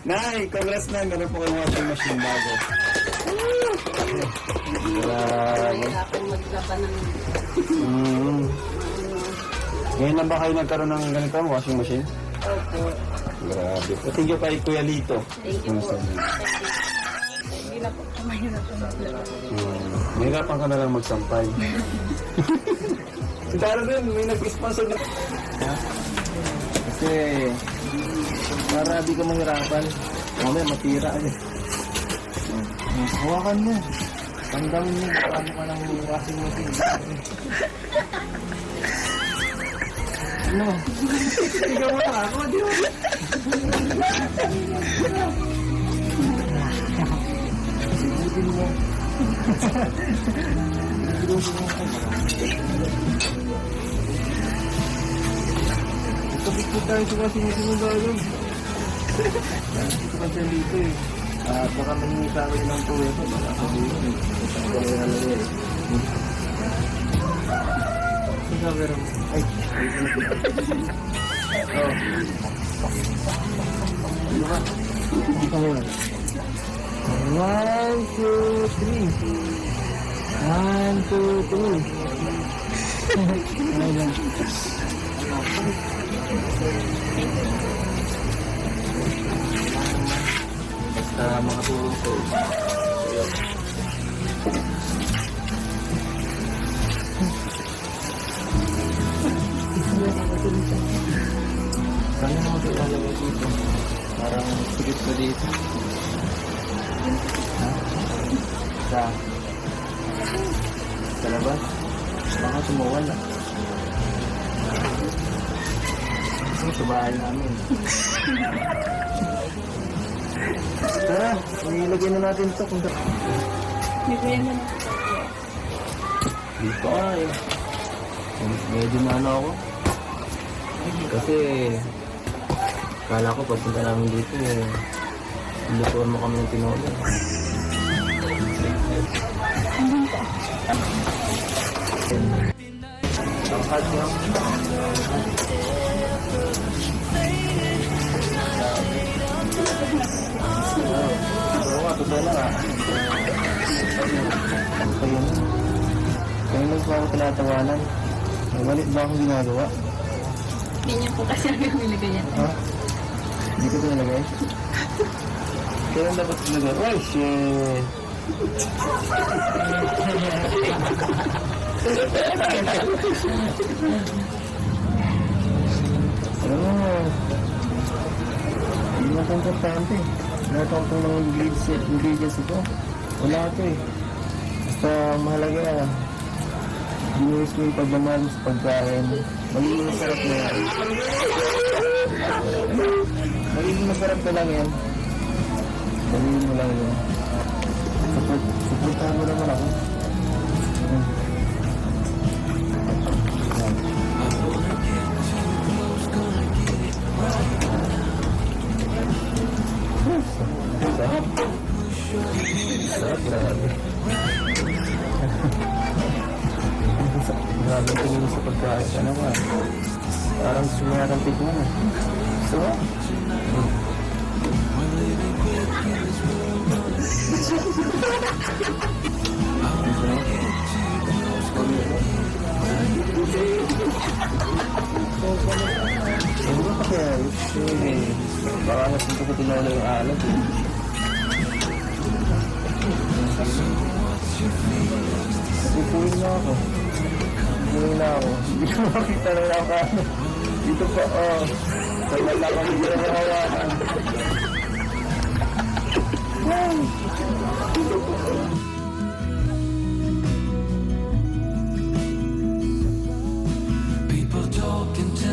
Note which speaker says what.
Speaker 1: Nay, congrats na. Meron po kayong washing machine bago. Grabe.
Speaker 2: Nahihirapan maglaban ng...
Speaker 1: Ngayon na ba kayo nagkaroon ng ganito, washing machine?
Speaker 2: Opo.
Speaker 1: Grabe. Thank you kay Kuya Lito.
Speaker 2: Thank you po. Hindi na po mahirapan maglaban.
Speaker 1: Mahirapan ka na lang magsampay. Si Tara din, may nag-sponsor na.
Speaker 3: Kasi, para di ka mahirapan, mamaya matira eh. Hawakan mo. Tanggalin mo, paano ka ng washing machine. Ano? Ikaw mo na ako, di ba? Sibutin mo. Kapit po tayo sa washing machine mo bago. Ito kasi dito eh. Baka mangingi sa akin ng tuwi ko. Baka sabihin eh. Kaya lang eh. Pero, ay, ano ka? Hindi ka muna. 1, 2, 3. 1, 2, 3. Ayan. Basta makatulong ko. Ayun. Kaya naman ito ilalagay dito. Parang sigit ko dito. Ha? Sa labas? Baka tumawala. Kasi sa bahay namin. Tara, ilagay na natin ito kung
Speaker 2: Bigyan mo na.
Speaker 3: dito ay. Medyo mano ako. Kasi kala ko pagpunta namin dito lutuan mo kami ng tinola. Tangkad niya. Oo nga, totoo lang ah. Ayun. Kaya lang pa ako tinatawanan. Malit ba akong ginagawa?
Speaker 2: Ganyan po kasi ang nilagay yan.
Speaker 3: Ha? Hindi ko ito nalagay? Kailan dapat nalagay? Oh, shit! Hindi na ito importante. Natawag ito ng ingredients ito. Wala ito eh. Basta mahalaga. Ginulis ko yung pagmamahal sa pagkain. Magiging masarap na yan. Magiging masarap na lang yan. Magiging mo lang yan. Supportahan mo naman ako. Sarap. Sarap, grabe. Grabe tingin sa pagkain. Ano ba? Parang sumayarang tignan. So, hindi ba pa kaya baka nasinto ko tinawala yung alat eh. Pupuin na ako. Pupuin na ako. Hindi ko makita na lang ako. Dito pa, sa mata kami hindi na hawakan.
Speaker 4: People talking to